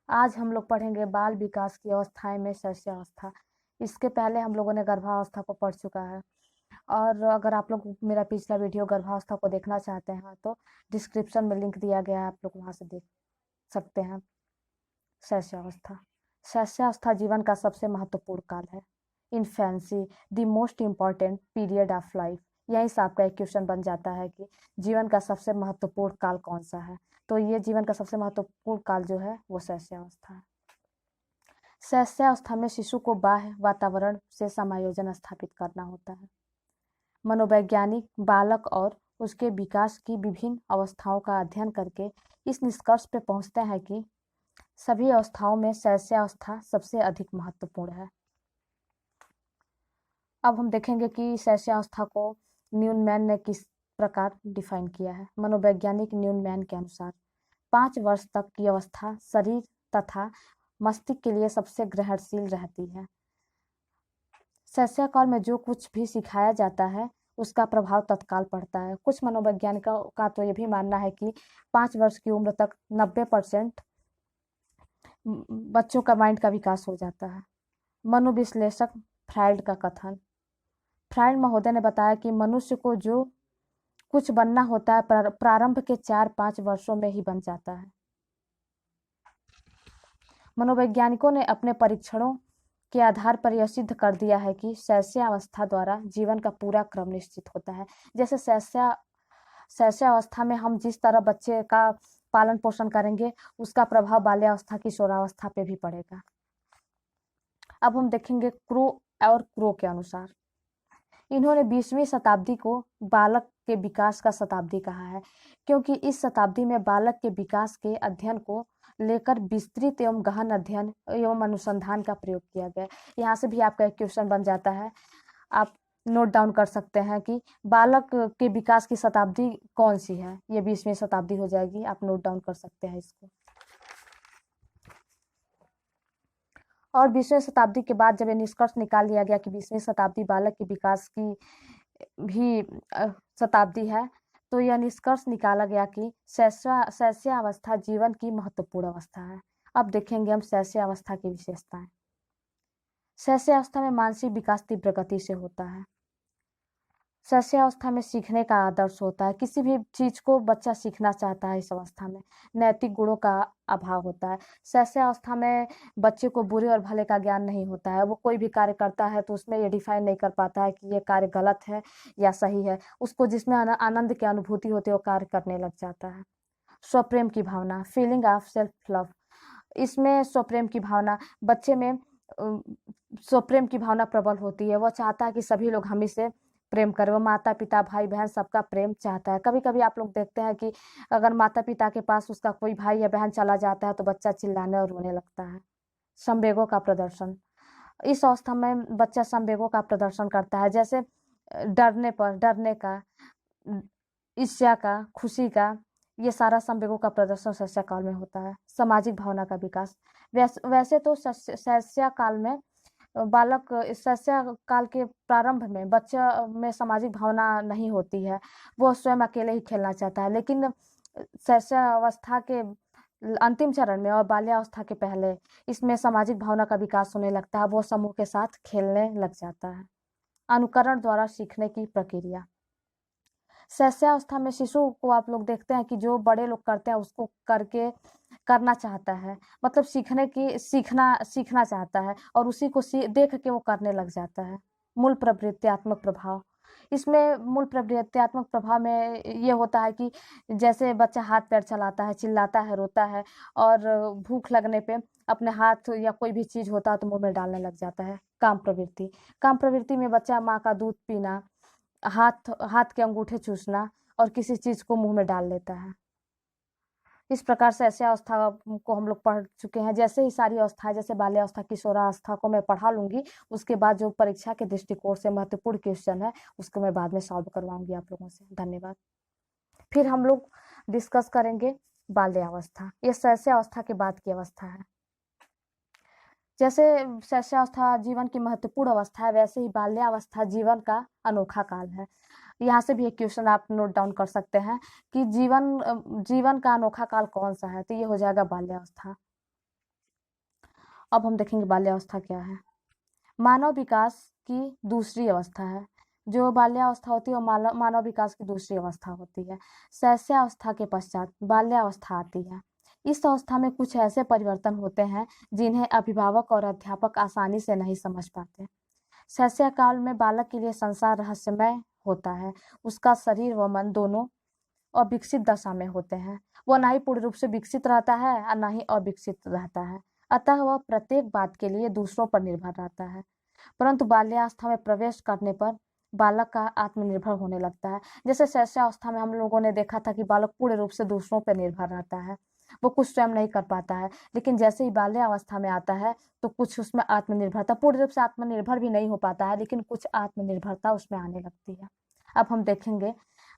आज हम लोग पढ़ेंगे बाल विकास की अवस्थाएं में शैशवावस्था। इसके पहले हम लोगों ने गर्भावस्था को पढ़ चुका है। और अगर आप लोग मेरा पिछला वीडियो गर्भावस्था को देखना चाहते हैं तो डिस्क्रिप्शन में लिंक दिया गया है, आप लोग वहां से देख सकते हैं। शैशवावस्था। शैशवावस्था जीवन का सबसे महत्वपूर्ण काल है। Infancy, the most important period of life. यहीं से आपका एक क्वेश्चन बन जाता है कि जीवन का सबसे महत्वपूर्ण काल कौन सा है। तो ये जीवन का सबसे महत्वपूर्ण काल जो है वो शैशवावस्था है। शैशवावस्था में शिशु को बाह्य वातावरण से समायोजन स्थापित करना होता है। मनोवैज्ञानिक बालक और उसके विकास की विभिन्न अवस्थाओं का अध्ययन करके इस निष्कर्ष पे पहुंचते हैं कि सभी अवस्थाओं में शैशवावस्था सबसे अधिक महत्वपूर्ण है। अब हम देखेंगे कि शैशवावस्था को न्यूनमैन ने किस प्रकार डिफाइन किया है। मनोवैज्ञानिक न्यूनमैन के अनुसार 5 वर्ष तक की अवस्था शरीर तथा मस्तिष्क के लिए सबसे ग्रहणशील रहती है। शैशव काल में जो कुछ भी सिखाया जाता है उसका प्रभाव तत्काल पड़ता है। कुछ मनोवैज्ञानिकों का तो ये भी मानना है कि 5 वर्ष की उम्र तक 90% बच्चों का माइंड का विकास हो जाता है। मनोविश्लेषक फ्रायड का कथन। फ्रायड महोदय ने बताया कि मनुष्य को जो कुछ बनना होता है प्रारंभ के 4-5 वर्षों में ही बन जाता है। मनोवैज्ञानिकों ने अपने परीक्षणों के आधार पर यह सिद्ध कर दिया है कि शैशवावस्था द्वारा जीवन का पूरा क्रम निश्चित होता है। जैसे शैशवावस्था में हम जिस तरह बच्चे का पालन पोषण करेंगे उसका प्रभाव बाल्यावस्था की किशोरावस्था पे भी पड़ेगा। अब हम देखेंगे क्रो के अनुसार। इन्होंने 20वीं शताब्दी को बालक के विकास का शताब्दी कहा है, क्योंकि इस शताब्दी में बालक के विकास के अध्ययन को लेकर विस्तृत एवं गहन अध्ययन एवं अनुसंधान का प्रयोग किया गया। यहाँ से भी आपका एक क्वेश्चन बन जाता है, आप नोट डाउन कर सकते हैं कि बालक के विकास की शताब्दी कौन सी है। ये 20वीं शताब्दी हो जाएगी, आप नोट डाउन कर सकते हैं इसको। और 20वीं शताब्दी के बाद जब ये निष्कर्ष निकाल लिया गया कि 20वीं शताब्दी बालक के विकास की भी शताब्दी है, तो यह निष्कर्ष निकाला गया कि शैशवावस्था जीवन की महत्वपूर्ण अवस्था है। अब देखेंगे हम शैशवावस्था की विशेषताएं। शैशवावस्था में मानसिक विकास तीव्र गति से होता है। शैशवावस्था में सीखने का आदर्श होता है। किसी भी चीज को बच्चा सीखना चाहता है। इस अवस्था में नैतिक गुणों का अभाव होता है। शैशवावस्था में बच्चे को बुरे और भले का ज्ञान नहीं होता है। वो कोई भी कार्य करता है तो उसमें ये डिफाइन नहीं कर पाता है कि ये कार्य गलत है या सही है। उसको जिसमें आनंद की अनुभूति होती है वो कार्य करने लग जाता है। स्वप्रेम की भावना, फीलिंग ऑफ सेल्फ लव। इसमें स्वप्रेम की भावना बच्चे में स्वप्रेम की भावना प्रबल होती है। वह चाहता है कि सभी लोग हम से प्रेम करें। वो माता पिता भाई बहन सबका प्रेम चाहता है। कभी कभी आप लोग देखते हैं कि अगर माता पिता के पास उसका कोई भाई या बहन चला जाता है तो बच्चा चिल्लाने और रोने लगता है। संवेगों का प्रदर्शन। इस अवस्था में बच्चा संवेगों का प्रदर्शन करता है, जैसे डरने का, ईर्ष्या का, खुशी का, ये सारा संवेगों का प्रदर्शन शैशव काल में होता है। सामाजिक भावना का विकास। वैसे तो शैशव काल में बालक शैशव काल के प्रारंभ में बच्चा में सामाजिक भावना नहीं होती है। वो स्वयं अकेले ही खेलना चाहता है। लेकिन शैशवावस्था के अंतिम चरण में और बाल्यावस्था के पहले इसमें सामाजिक भावना का विकास होने लगता है। वो समूह के साथ खेलने लग जाता है। अनुकरण द्वारा सीखने की प्रक्रिया। शैशवावस्था में शिशु को आप लोग देखते हैं कि जो बड़े लोग करते हैं उसको करके करना चाहता है। मतलब सीखना चाहता है और उसी को देख के वो करने लग जाता है। मूल प्रवृत्त्यात्मक प्रभाव। इसमें मूल प्रवृत्त्यात्मक प्रभाव में ये होता है कि जैसे बच्चा हाथ पैर चलाता है, चिल्लाता है, रोता है और भूख लगने पे अपने हाथ या कोई भी चीज होता है तो मुंह में डालने लग जाता है। काम प्रवृत्ति। काम प्रवृत्ति में बच्चा माँ का दूध पीना, हाथ के अंगूठे चूसना और किसी चीज को मुंह में डाल लेता है। इस प्रकार से ऐसे अवस्था को हम लोग पढ़ चुके हैं। जैसे ही सारी अवस्थाएं, जैसे बाल्यावस्था किशोरावस्था को मैं पढ़ा लूंगी, उसके बाद जो परीक्षा के दृष्टिकोण से महत्वपूर्ण क्वेश्चन है उसको मैं बाद में सॉल्व करवाऊंगी आप लोगों से। धन्यवाद। फिर हम लोग डिस्कस करेंगे बाल्यावस्था। ये शैशवावस्था के बाद की अवस्था है। जैसे शैशवावस्था जीवन की महत्वपूर्ण अवस्था है, वैसे ही बाल्यावस्था जीवन का अनोखा काल है। यहाँ से भी एक क्वेश्चन आप नोट डाउन कर सकते हैं कि जीवन का अनोखा काल कौन सा है, तो ये हो जाएगा बाल्यावस्था। अब हम देखेंगे बाल्यावस्था क्या है। मानव विकास की दूसरी अवस्था है। जो बाल्यावस्था होती है वो मानव विकास की दूसरी अवस्था होती है। शैशवावस्था के पश्चात बाल्यावस्था आती है। इस अवस्था में कुछ ऐसे परिवर्तन होते हैं जिन्हें अभिभावक और अध्यापक आसानी से नहीं समझ पाते। शैशव काल में बालक के लिए संसार रहस्यमय होता है। उसका शरीर व मन दोनों अविकसित दशा में होते हैं। वह ना ही पूर्ण रूप से विकसित रहता है और ना ही अविकसित रहता है। अतः वह प्रत्येक बात के लिए दूसरों पर निर्भर रहता है। परंतु बाल्यावस्था में प्रवेश करने पर बालक का आत्मनिर्भर होने लगता है। जैसे शैशवावस्था में हम लोगों ने देखा था कि बालक पूर्ण रूप से दूसरों पर निर्भर रहता है, वो कुछ स्वयं नहीं कर पाता है। लेकिन जैसे ही बाल्यावस्था में आता है तो कुछ उसमें आत्मनिर्भरता, पूर्ण रूप से आत्मनिर्भर भी नहीं हो पाता है, लेकिन कुछ आत्मनिर्भरता उसमें आने लगती है। अब हम देखेंगे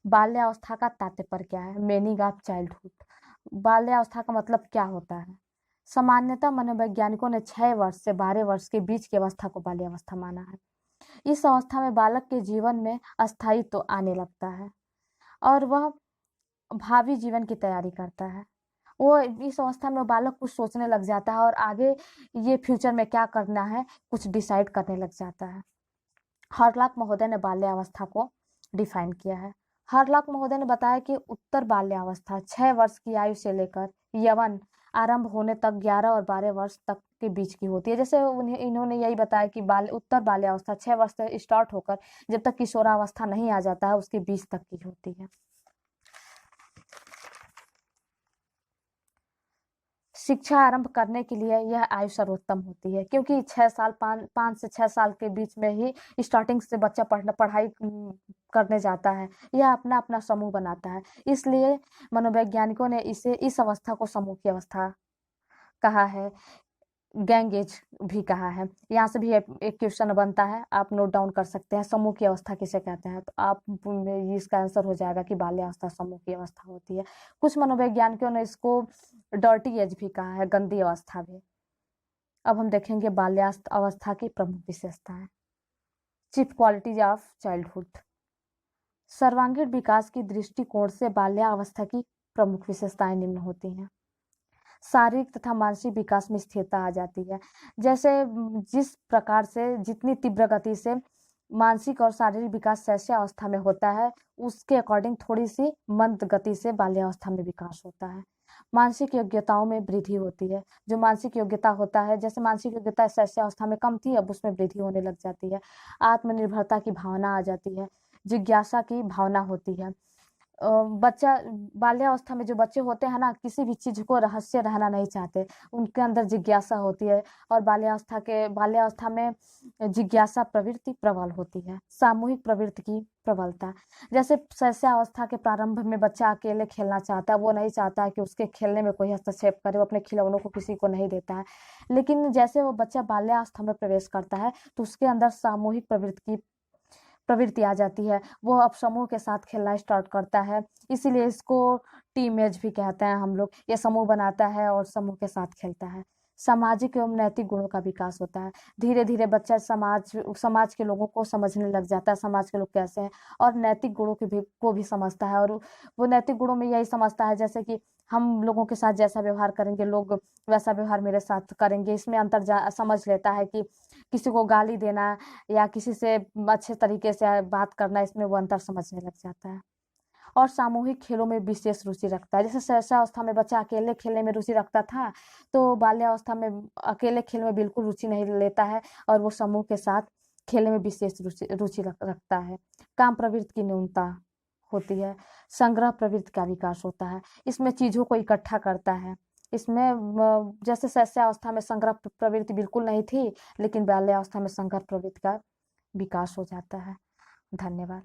बाल्यावस्था का तात्पर्य क्या है, मीनिंग ऑफ चाइल्डहुड। बाल्यावस्था का मतलब क्या होता है। सामान्यतः मनोवैज्ञानिकों ने 6 वर्ष से 12 वर्ष के बीच की अवस्था को बाल्यावस्था माना है। इस अवस्था में बालक के जीवन में अस्थायित्व तो आने लगता है और वह भावी जीवन की तैयारी करता है। वो इस अवस्था में बालक कुछ सोचने लग जाता है और आगे ये फ्यूचर में क्या करना है कुछ डिसाइड करने लग जाता है। हरलाक महोदय ने बाल्यावस्था को डिफाइन किया है। हरलाक महोदय ने बताया कि उत्तर बाल्यावस्था 6 वर्ष की आयु से लेकर यौवन आरंभ होने तक 11 और 12 वर्ष तक के बीच की होती है। जैसे इन्होंने यही बताया कि उत्तर बाल्यावस्था 6 वर्ष से स्टार्ट होकर जब तक किशोरावस्था नहीं आ जाता है उसके बीच तक की होती है। शिक्षा आरंभ करने के लिए यह आयु सर्वोत्तम होती है, क्योंकि 6 साल 5 से 6 साल के बीच में ही स्टार्टिंग से बच्चा पढ़ाई करने जाता है। यह अपना अपना समूह बनाता है। इसलिए मनोवैज्ञानिकों ने इसे इस अवस्था को समूह की अवस्था कहा है, गैंग एज भी कहा है। यहाँ से भी एक क्वेश्चन बनता है, आप नोट डाउन कर सकते हैं, समूह की अवस्था किसे कहते हैं। तो आप इसका आंसर हो जाएगा कि बाल्यावस्था समूह की अवस्था होती है। कुछ मनोवैज्ञानिकों ने इसको डर्टी एज भी कहा है, गंदी अवस्था भी। अब हम देखेंगे बाल्यावस्था की प्रमुख विशेषताएं। Chief qualities of childhood. सर्वांगीण विकास की दृष्टिकोण से बाल्यावस्था की प्रमुख विशेषताएं निम्न होती हैं। शारीरिक तथा मानसिक विकास में स्थिरता आ जाती है। जैसे जिस प्रकार से जितनी तीव्र गति से मानसिक और शारीरिक विकास शैशवावस्था में होता है उसके अकॉर्डिंग थोड़ी सी मंद गति से बाल्यावस्था में विकास होता है। मानसिक योग्यताओं में वृद्धि होती है। जो मानसिक योग्यता होता है, जैसे मानसिक योग्यता शैशवावस्था में कम थी, अब उसमें वृद्धि होने लग जाती है। आत्मनिर्भरता की भावना आ जाती है। जिज्ञासा की भावना होती है। बच्चा बाल्यावस्था में जो बच्चे होते हैं ना, किसी भी चीज को रहस्य रहना नहीं चाहते, उनके अंदर जिज्ञासा होती है और बाल्यावस्था में जिज्ञासा प्रवृत्ति प्रबल होती है। सामूहिक प्रवृत्ति की प्रबलता, जैसे शैशवावस्था के प्रारंभ में बच्चा अकेले खेलना चाहता है, वो नहीं चाहता है कि उसके खेलने में कोई हस्तक्षेप करे, वो अपने खिलौनों को किसी को नहीं देता है। लेकिन जैसे वो बच्चा बाल्यावस्था में प्रवेश करता है तो उसके अंदर सामूहिक प्रवृत्ति आ जाती है। वो अब समूह के साथ खेलना स्टार्ट करता है। इसीलिए इसको टीम एज भी कहते हैं हम लोग। ये समूह बनाता है और समूह के साथ खेलता है। सामाजिक एवं नैतिक गुणों का विकास होता है। धीरे धीरे बच्चा समाज के लोगों को समझने लग जाता है, समाज के लोग कैसे हैं, और नैतिक गुणों को भी समझता है। और वो नैतिक गुणों में यही समझता है जैसे कि हम लोगों के साथ जैसा व्यवहार करेंगे लोग वैसा व्यवहार मेरे साथ करेंगे। इसमें अंतर समझ लेता है कि किसी को गाली देना या किसी से अच्छे तरीके से बात करना, इसमें वो अंतर समझने लग जाता है। और सामूहिक खेलों में विशेष रुचि रखता है। जैसे शैशवावस्था में बच्चा अकेले खेलने में रुचि रखता था, तो बाल्यावस्था में अकेले खेल में बिल्कुल रुचि नहीं लेता है और वो समूह के साथ खेलने में विशेष रुचि रखता है। काम प्रवृत्ति की न्यूनता होती है। संग्रह प्रवृत्ति का विकास होता है। इसमें चीजों को इकट्ठा करता है। इसमें जैसे शैशवावस्था में संग्रह प्रवृत्ति बिल्कुल नहीं थी, लेकिन बाल्यावस्था में संग्रह प्रवृत्ति का विकास हो जाता है। धन्यवाद।